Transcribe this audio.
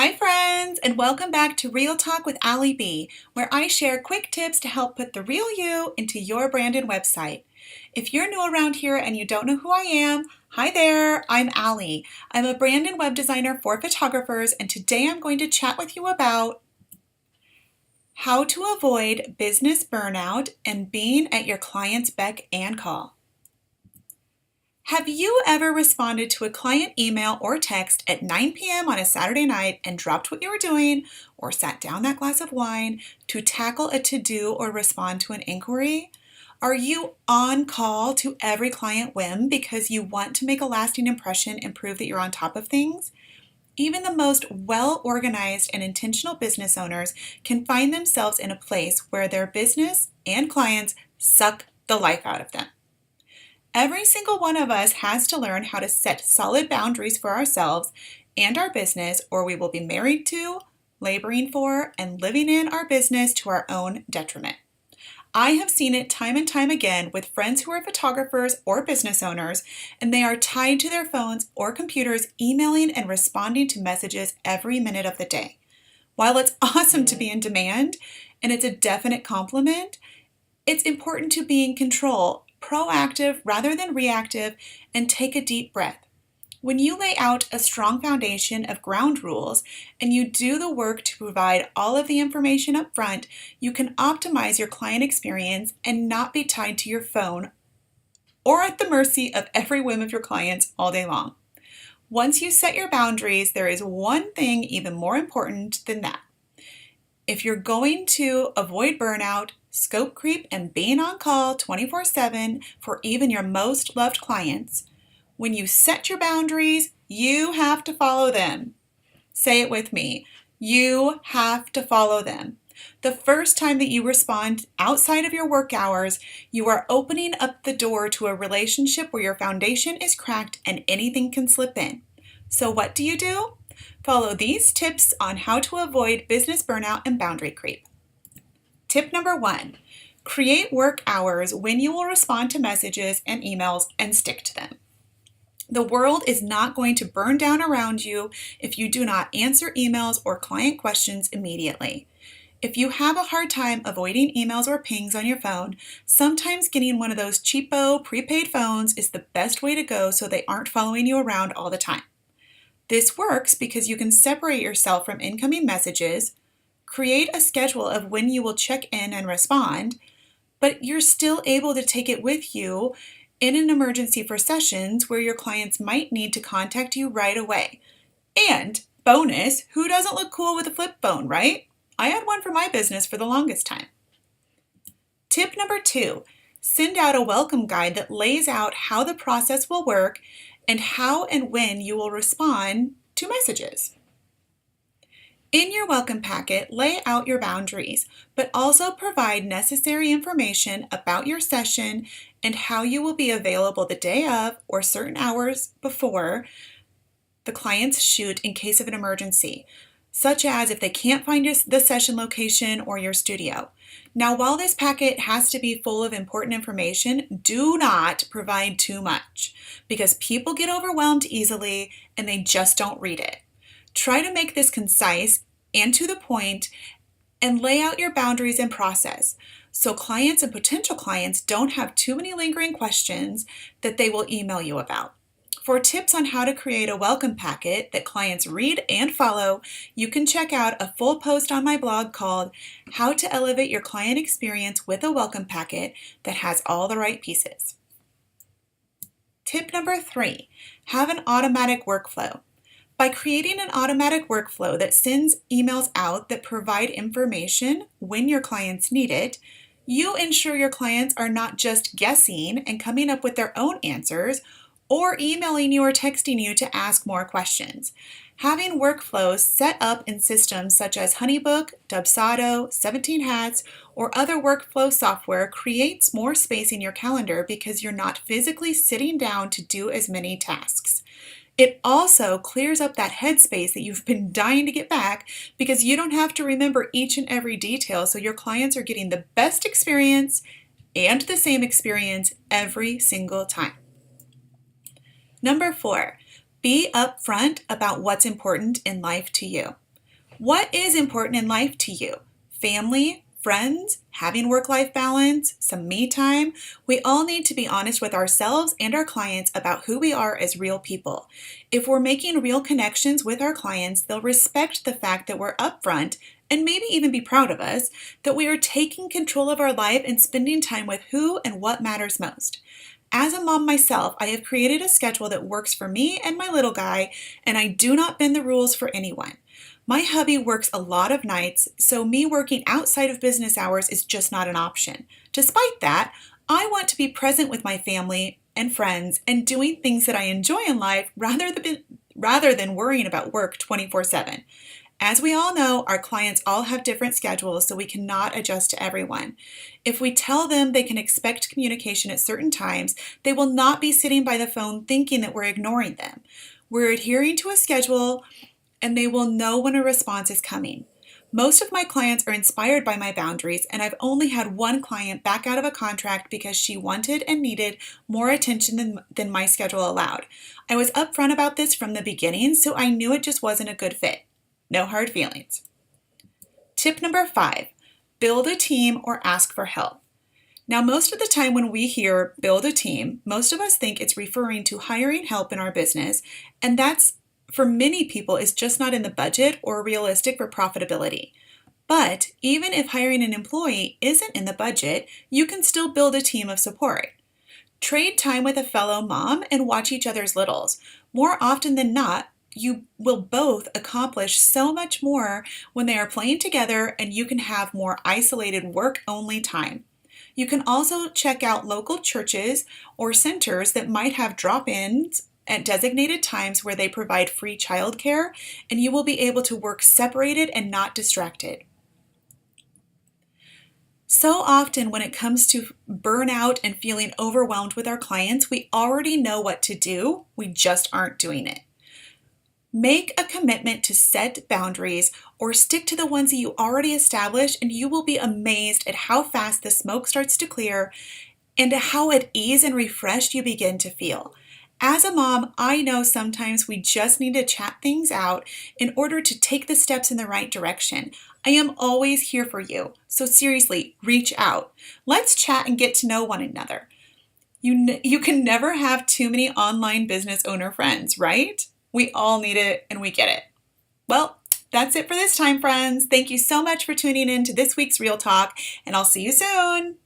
Hi friends, and welcome back to Real Talk with Allie B, where I share quick tips to help put the real you into your branded website. If you're new around here and you don't know who I am, hi there, I'm Allie. I'm a brand and web designer for photographers, and today I'm going to chat with you about how to avoid business burnout and being at your client's beck and call. Have you ever responded to a client email or text at 9 p.m. on a Saturday night and dropped what you were doing or sat down that glass of wine to tackle a to-do or respond to an inquiry? Are you on call to every client whim because you want to make a lasting impression and prove that you're on top of things? Even the most well-organized and intentional business owners can find themselves in a place where their business and clients suck the life out of them. Every single one of us has to learn how to set solid boundaries for ourselves and our business, or we will be married to, laboring for, and living in our business to our own detriment. I have seen it time and time again with friends who are photographers or business owners, and they are tied to their phones or computers, emailing and responding to messages every minute of the day. While it's awesome to be in demand, and it's a definite compliment, it's important to be in control, proactive rather than reactive, and take a deep breath. When you lay out a strong foundation of ground rules and you do the work to provide all of the information up front, you can optimize your client experience and not be tied to your phone or at the mercy of every whim of your clients all day long. Once you set your boundaries, there is one thing even more important than that. If you're going to avoid burnout, scope creep, and being on call 24/7 for even your most loved clients, when you set your boundaries, you have to follow them. Say it with me. You have to follow them. The first time that you respond outside of your work hours, you are opening up the door to a relationship where your foundation is cracked and anything can slip in. So what do? Follow these tips on how to avoid business burnout and boundary creep. Tip number 1, create work hours when you will respond to messages and emails and stick to them. The world is not going to burn down around you if you do not answer emails or client questions immediately. If you have a hard time avoiding emails or pings on your phone, sometimes getting one of those cheapo prepaid phones is the best way to go so they aren't following you around all the time. This works because you can separate yourself from incoming messages, create a schedule of when you will check in and respond, but you're still able to take it with you in an emergency for sessions where your clients might need to contact you right away. And bonus, who doesn't look cool with a flip phone, right? I had one for my business for the longest time. Tip number 2, send out a welcome guide that lays out how the process will work and how and when you will respond to messages. In your welcome packet, lay out your boundaries, but also provide necessary information about your session and how you will be available the day of or certain hours before the client's shoot in case of an emergency, such as if they can't find the session location or your studio. Now, while this packet has to be full of important information, do not provide too much because people get overwhelmed easily and they just don't read it. Try to make this concise and to the point and lay out your boundaries and process so clients and potential clients don't have too many lingering questions that they will email you about. For tips on how to create a welcome packet that clients read and follow, you can check out a full post on my blog called How to Elevate Your Client Experience with a Welcome Packet that has all the right pieces. Tip number 3, have an automatic workflow. By creating an automatic workflow that sends emails out that provide information when your clients need it, you ensure your clients are not just guessing and coming up with their own answers or emailing you or texting you to ask more questions. Having workflows set up in systems such as Honeybook, Dubsado, 17 Hats, or other workflow software creates more space in your calendar because you're not physically sitting down to do as many tasks. It also clears up that headspace that you've been dying to get back because you don't have to remember each and every detail, so your clients are getting the best experience and the same experience every single time. Number 4, be upfront about what's important in life to you. What is important in life to you? Family, friends, having work-life balance, some me time? We all need to be honest with ourselves and our clients about who we are as real people. If we're making real connections with our clients, they'll respect the fact that we're upfront and maybe even be proud of us, that we are taking control of our life and spending time with who and what matters most. As a mom myself, I have created a schedule that works for me and my little guy, and I do not bend the rules for anyone. My hubby works a lot of nights, so me working outside of business hours is just not an option. Despite that, I want to be present with my family and friends and doing things that I enjoy in life rather than worrying about work 24/7. As we all know, our clients all have different schedules, so we cannot adjust to everyone. If we tell them they can expect communication at certain times, they will not be sitting by the phone thinking that we're ignoring them. We're adhering to a schedule, and they will know when a response is coming. Most of my clients are inspired by my boundaries, and I've only had one client back out of a contract because she wanted and needed more attention than my schedule allowed. I was upfront about this from the beginning, so I knew it just wasn't a good fit. No hard feelings. Tip number 5, build a team or ask for help. Now, most of the time when we hear build a team, most of us think it's referring to hiring help in our business, and that's for many people is just not in the budget or realistic for profitability. But even if hiring an employee isn't in the budget, you can still build a team of support. Trade time with a fellow mom and watch each other's littles. More often than not, you will both accomplish so much more when they are playing together, and you can have more isolated work-only time. You can also check out local churches or centers that might have drop-ins at designated times where they provide free childcare, and you will be able to work separated and not distracted. So often when it comes to burnout and feeling overwhelmed with our clients, we already know what to do, we just aren't doing it. Make a commitment to set boundaries or stick to the ones that you already established, and you will be amazed at how fast the smoke starts to clear and how at ease and refreshed you begin to feel. As a mom, I know sometimes we just need to chat things out in order to take the steps in the right direction. I am always here for you, so seriously, reach out. Let's chat and get to know one another. You can never have too many online business owner friends, right? We all need it, and we get it. Well, that's it for this time, friends. Thank you so much for tuning in to this week's Real Talk, and I'll see you soon.